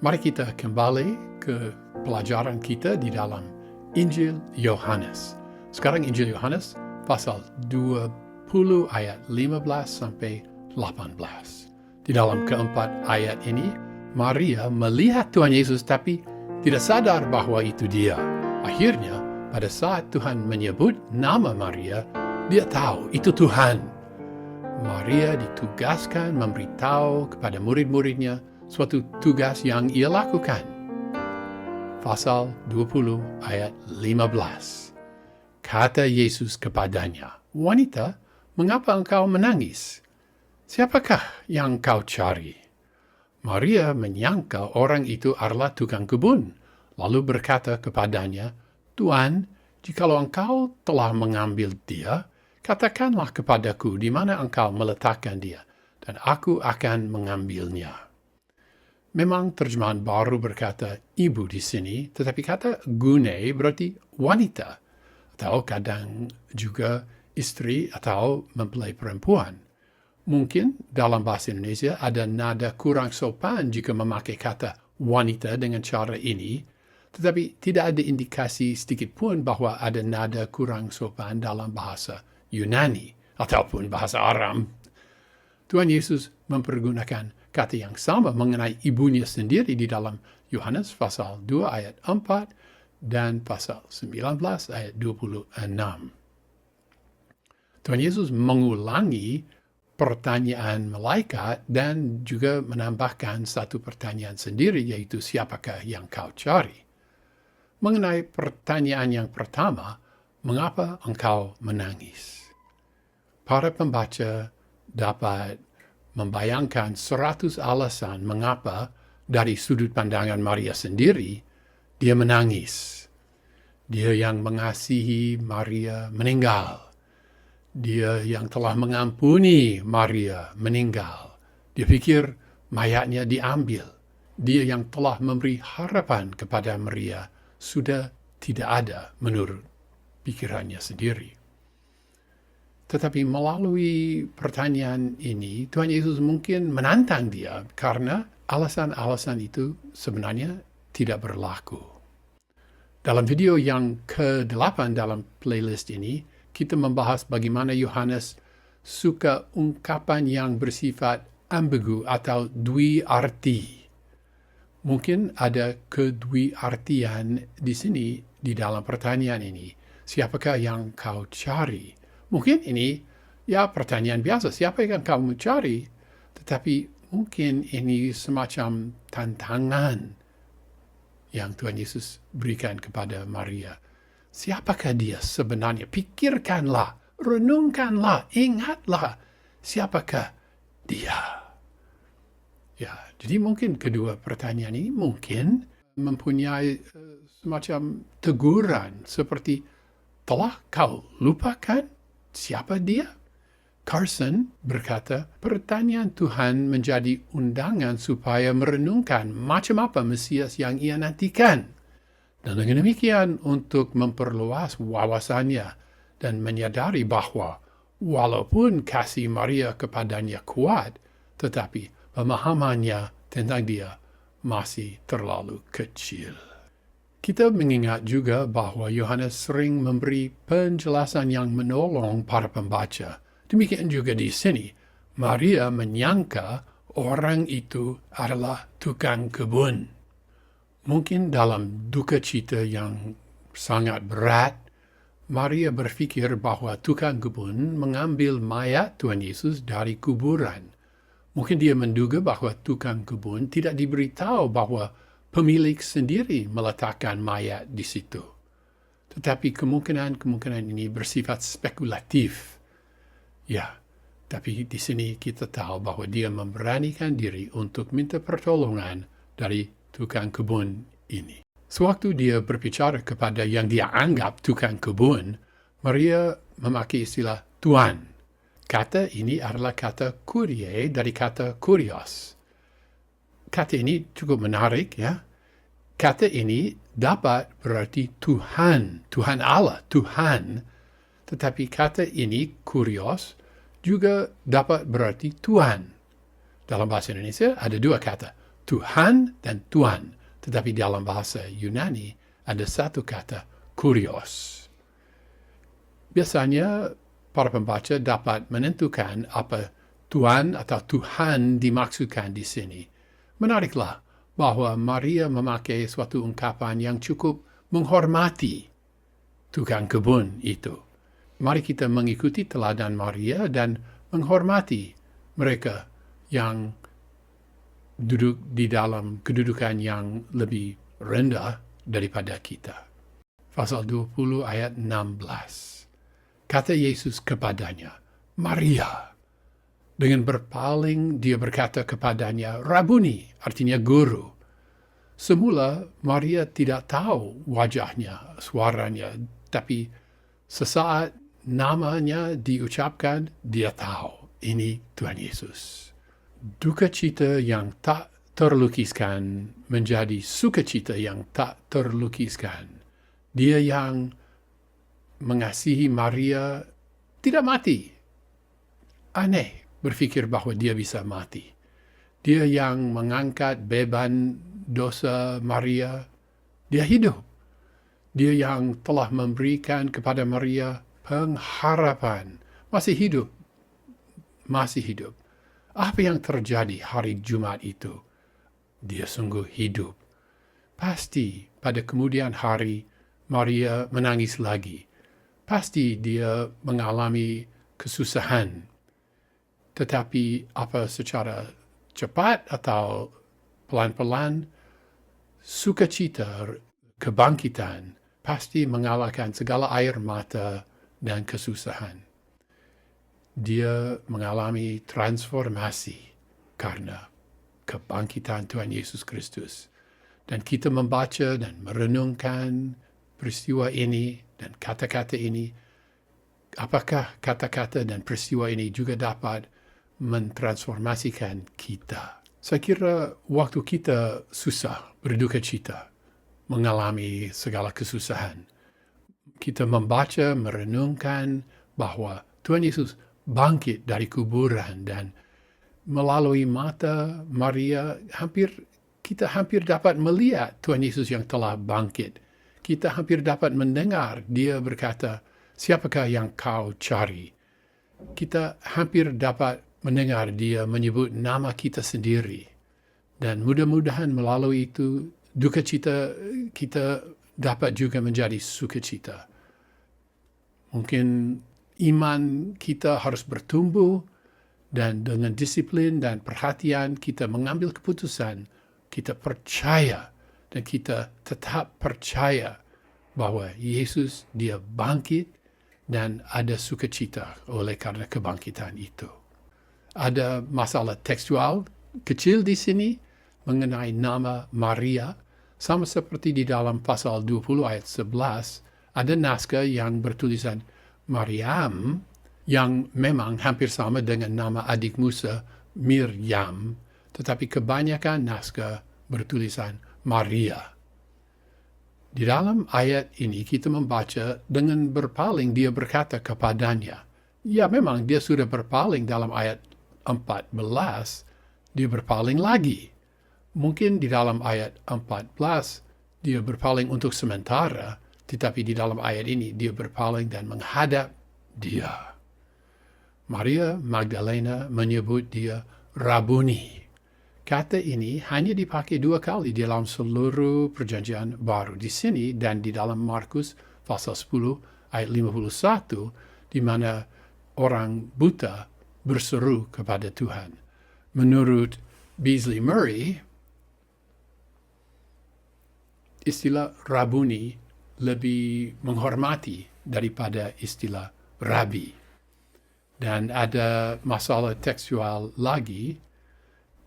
Mari kita kembali ke pelajaran kita di dalam Injil Yohanes. Sekarang Injil Yohanes pasal 20 ayat 15 sampai 18. Di dalam keempat ayat ini, Maria melihat Tuhan Yesus tapi tidak sadar bahwa itu dia. Akhirnya, pada saat Tuhan menyebut nama Maria, dia tahu itu Tuhan. Maria ditugaskan memberitahu kepada murid-muridnya suatu tugas yang ia lakukan. Pasal 20 ayat 15. Kata Yesus kepadanya, "Wanita, mengapa engkau menangis? Siapakah yang kau cari?" Maria menyangka orang itu adalah tukang kebun, lalu berkata kepadanya, "Tuan, jikalau engkau telah mengambil dia, katakanlah kepadaku di mana engkau meletakkan dia, dan aku akan mengambilnya." Memang terjemahan baru berkata ibu di sini, tetapi kata gune berarti wanita, atau kadang juga istri atau mempelai perempuan. Mungkin dalam bahasa Indonesia ada nada kurang sopan jika memakai kata wanita dengan cara ini, tetapi tidak ada indikasi sedikit pun bahwa ada nada kurang sopan dalam bahasa Yunani ataupun bahasa Aram. Tuhan Yesus mempergunakan kata yang sama mengenai ibunya sendiri di dalam Yohanes pasal 2 ayat 4 dan pasal 19 ayat 26. Tuhan Yesus mengulangi pertanyaan malaikat dan juga menambahkan satu pertanyaan sendiri, yaitu siapakah yang kau cari? Mengenai pertanyaan yang pertama, mengapa engkau menangis? Para pembaca dapat membayangkan 100 alasan mengapa dari sudut pandangan Maria sendiri dia menangis. Dia yang mengasihi Maria meninggal. Dia yang telah mengampuni Maria meninggal. Dia pikir mayatnya diambil. Dia yang telah memberi harapan kepada Maria sudah tidak ada menurut pikirannya sendiri. Tetapi melalui pertanyaan ini, Tuhan Yesus mungkin menantang dia karena alasan-alasan itu sebenarnya tidak berlaku. Dalam video yang ke-8 dalam playlist ini, kita membahas bagaimana Yohanes suka ungkapan yang bersifat ambigu atau dwi arti. Mungkin ada kedui artian di sini di dalam pertanyaan ini. Siapakah yang kau cari? Mungkin ini pertanyaan biasa, siapa yang kamu cari? Tetapi mungkin ini semacam tantangan yang Tuhan Yesus berikan kepada Maria. Siapakah dia sebenarnya? Pikirkanlah, renungkanlah, ingatlah, siapakah dia? Ya, jadi mungkin kedua pertanyaan ini mungkin mempunyai semacam teguran seperti, telah kau lupakan siapa dia? Carson berkata, pertanyaan Tuhan menjadi undangan supaya merenungkan macam apa Mesias yang ia nantikan. Dan dengan demikian untuk memperluas wawasannya dan menyadari bahwa walaupun kasih Maria kepadanya kuat, tetapi pemahamannya tentang dia masih terlalu kecil. Kita mengingat juga bahwa Yohanes sering memberi penjelasan yang menolong para pembaca. Demikian juga di sini, Maria menyangka orang itu adalah tukang kebun. Mungkin dalam duka cita yang sangat berat, Maria berpikir bahwa tukang kebun mengambil mayat Tuhan Yesus dari kuburan. Mungkin dia menduga bahwa tukang kebun tidak diberitahu bahwa pemilik sendiri meletakkan mayat di situ. Tetapi kemungkinan ini bersifat spekulatif. Ya, tapi di sini kita tahu bahwa dia memberanikan diri untuk minta pertolongan dari tukang kebun ini. Sewaktu dia berbicara kepada yang dia anggap tukang kebun, Maria memakai istilah Tuan. Kata ini adalah kata kurie dari kata kurios. Kata ini cukup menarik, ya. Kata ini dapat berarti Tuhan, Tuhan Allah, Tuhan. Tetapi kata ini, kurios, juga dapat berarti Tuhan. Dalam bahasa Indonesia ada dua kata, Tuhan dan Tuan. Tetapi dalam bahasa Yunani ada satu kata kurios. Biasanya para pembaca dapat menentukan apa Tuan atau Tuhan dimaksudkan di sini. Menariklah bahwa Maria memakai suatu ungkapan yang cukup menghormati tukang kebun itu. Mari kita mengikuti teladan Maria dan menghormati mereka yang duduk di dalam kedudukan yang lebih rendah daripada kita. Pasal 20 ayat 16. Kata Yesus kepadanya, Maria. Dengan berpaling dia berkata kepadanya, Rabuni, artinya guru. Semula Maria tidak tahu wajahnya, suaranya, tapi sesaat namanya diucapkan, dia tahu ini Tuhan Yesus. Duka cita yang tak terlukiskan menjadi sukacita yang tak terlukiskan. Dia yang mengasihi Maria tidak mati. Aneh berfikir bahwa dia bisa mati. Dia yang mengangkat beban dosa Maria, dia hidup. Dia yang telah memberikan kepada Maria pengharapan, masih hidup. Apa yang terjadi hari Jumat itu? Dia sungguh hidup. Pasti pada kemudian hari Maria menangis lagi. Pasti dia mengalami kesusahan. Tetapi apa secara cepat atau pelan-pelan, sukacita kebangkitan pasti mengalahkan segala air mata dan kesusahan. Dia mengalami transformasi karena kebangkitan Tuhan Yesus Kristus. Dan kita membaca dan merenungkan peristiwa ini dan kata-kata ini. Apakah kata-kata dan peristiwa ini juga dapat mentransformasikan kita? Saya kira waktu kita susah, berduka cita, mengalami segala kesusahan, kita membaca, merenungkan bahwa Tuhan Yesus bangkit dari kuburan dan melalui mata Maria kita hampir dapat melihat Tuhan Yesus yang telah bangkit. Kita hampir dapat mendengar dia berkata, siapakah yang kau cari? Kita hampir dapat mendengar dia menyebut nama kita sendiri. Dan mudah-mudahan melalui itu duka cita kita dapat juga menjadi sukacita. Mungkin iman kita harus bertumbuh dan dengan disiplin dan perhatian kita mengambil keputusan. Kita percaya dan kita tetap percaya bahwa Yesus dia bangkit dan ada sukacita oleh karena kebangkitan itu. Ada masalah tekstual kecil di sini mengenai nama Maria. Sama seperti di dalam pasal 20 ayat 11, ada naskah yang bertulisan Maryam yang memang hampir sama dengan nama adik Musa, Miriam, tetapi kebanyakan naskah bertulisan Maria. Di dalam ayat ini kita membaca dengan berpaling dia berkata kepadanya. Ya memang dia sudah berpaling dalam ayat 14, dia berpaling lagi. Mungkin di dalam ayat 14 dia berpaling untuk sementara, tetapi di dalam ayat ini dia berpaling dan menghadap dia. Maria Magdalena menyebut dia Rabuni. Kata ini hanya dipakai 2 kali di dalam seluruh perjanjian baru. Di sini dan di dalam Markus pasal 10 ayat 51, di mana orang buta berseru kepada Tuhan. Menurut Beasley Murray, istilah Rabuni lebih menghormati daripada istilah Rabi. Dan ada masalah tekstual lagi,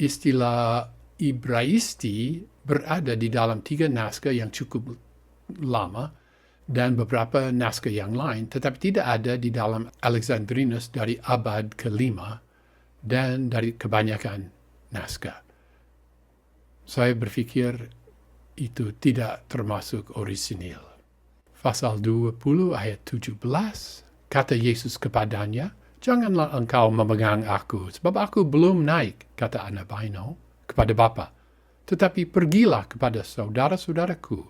istilah Ibraisti berada di dalam 3 naskah yang cukup lama dan beberapa naskah yang lain, tetapi tidak ada di dalam Alexandrinus dari abad ke-5 dan dari kebanyakan naskah. Saya berpikir itu tidak termasuk orisinil. Pasal 20 ayat 17, kata Yesus kepadanya, janganlah engkau memegang aku, sebab aku belum naik, kata anak Baino, kepada Bapa. tetapi pergilah kepada saudara-saudaraku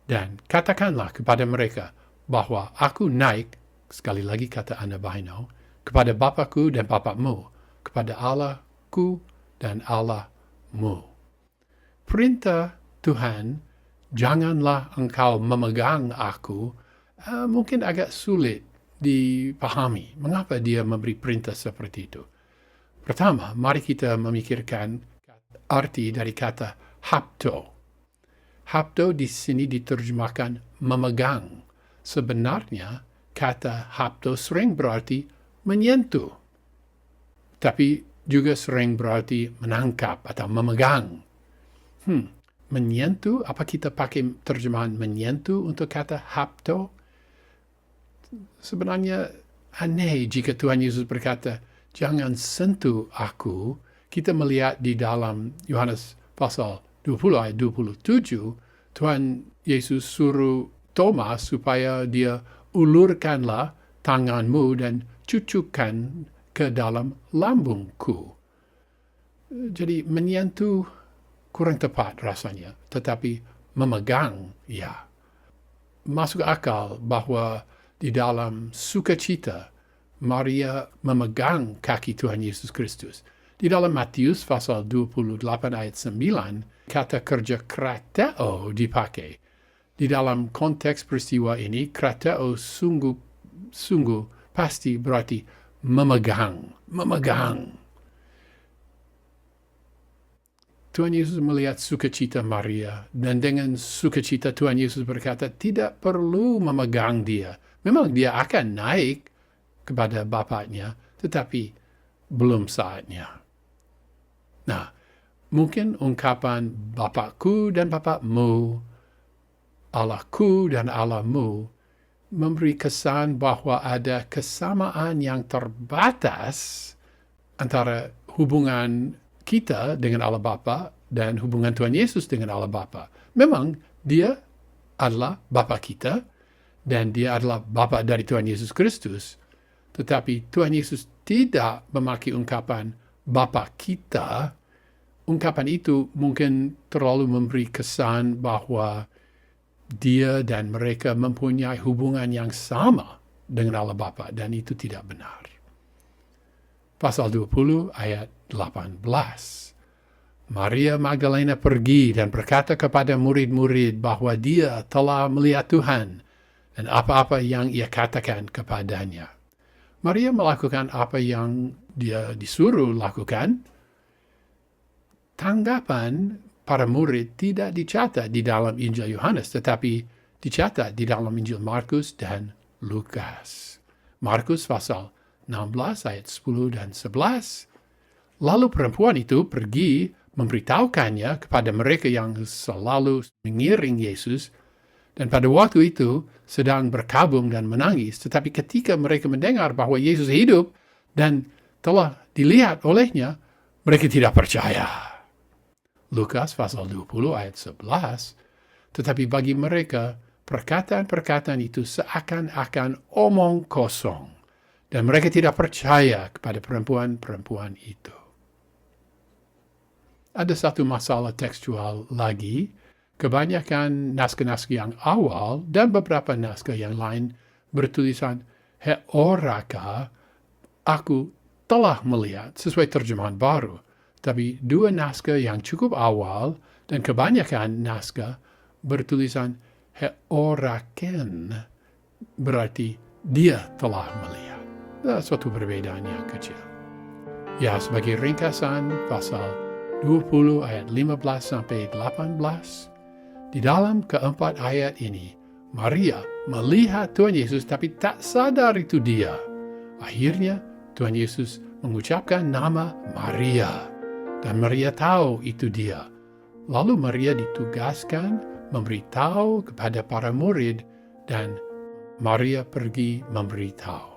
dan katakanlah kepada mereka bahwa aku naik, sekali lagi kata Anna Baino, kepada Bapakku dan Bapakmu, kepada Allahku dan Allahmu. Perintah Tuhan, janganlah engkau memegang aku, mungkin agak sulit dipahami. Mengapa dia memberi perintah seperti itu? Pertama, mari kita memikirkan arti dari kata hapto. Hapto di sini diterjemahkan memegang. Sebenarnya, kata hapto sering berarti menyentuh, tapi juga sering berarti menangkap atau memegang. Menyentuh, apa kita pakai terjemahan menyentuh untuk kata hapto? Sebenarnya aneh jika Tuhan Yesus berkata, jangan sentuh aku. Kita melihat di dalam Yohanes pasal 20 ayat 27, Tuhan Yesus suruh Thomas supaya dia ulurkanlah tanganmu dan cucukkan ke dalam lambungku. Jadi menyentuh kurang tepat rasanya, tetapi memegang, ya. Masuk akal bahwa di dalam sukacita, Maria memegang kaki Tuhan Yesus Kristus. Di dalam Matius pasal 28 ayat 9, kata kerja krateo dipakai. Di dalam konteks peristiwa ini, krateo sungguh pasti berarti memegang. Tuhan Yesus melihat sukacita Maria, dan dengan sukacita Tuhan Yesus berkata, tidak perlu memegang dia. Memang dia akan naik kepada Bapaknya, tetapi belum saatnya. Nah, mungkin ungkapan Bapakku dan Bapakmu, Allahku dan Allahmu, memberi kesan bahwa ada kesamaan yang terbatas antara hubungan kita dengan Allah Bapa dan hubungan Tuhan Yesus dengan Allah Bapa. Memang dia adalah Bapa kita dan dia adalah Bapa dari Tuhan Yesus Kristus. Tetapi Tuhan Yesus tidak memakai ungkapan Bapa kita. Ungkapan itu mungkin terlalu memberi kesan bahwa dia dan mereka mempunyai hubungan yang sama dengan Allah Bapa, dan itu tidak benar. Pasal 20 ayat 18. Maria Magdalena pergi dan berkata kepada murid-murid bahwa dia telah melihat Tuhan dan apa-apa yang ia katakan kepadanya. Maria melakukan apa yang dia disuruh lakukan. Tanggapan para murid tidak dicatat di dalam Injil Yohanes, tetapi dicatat di dalam Injil Markus dan Lukas. Markus pasal 16 ayat 10 dan 11. Lalu perempuan itu pergi memberitahukannya kepada mereka yang selalu mengiring Yesus, dan pada waktu itu sedang berkabung dan menangis. Tetapi ketika mereka mendengar bahwa Yesus hidup dan telah dilihat olehnya, mereka tidak percaya. Lukas pasal 20 ayat 11. Tetapi bagi mereka, perkataan-perkataan itu seakan-akan omong kosong, dan mereka tidak percaya kepada perempuan-perempuan itu. Ada satu masalah tekstual lagi. Kebanyakan naskah-naskah yang awal dan beberapa naskah yang lain bertulisan heoraka, aku telah melihat, sesuai terjemahan baru. Tapi dua naskah yang cukup awal dan kebanyakan naskah bertulisan heoraken, berarti dia telah melihat. Suatu perbedaan yang kecil. Ya, sebagai ringkasan pasal 20 ayat 15 sampai 18, di dalam keempat ayat ini, Maria melihat Tuhan Yesus tapi tak sadar itu dia. Akhirnya Tuhan Yesus mengucapkan nama Maria, dan Maria tahu itu dia. Lalu Maria ditugaskan memberitahu kepada para murid, dan Maria pergi memberitahu.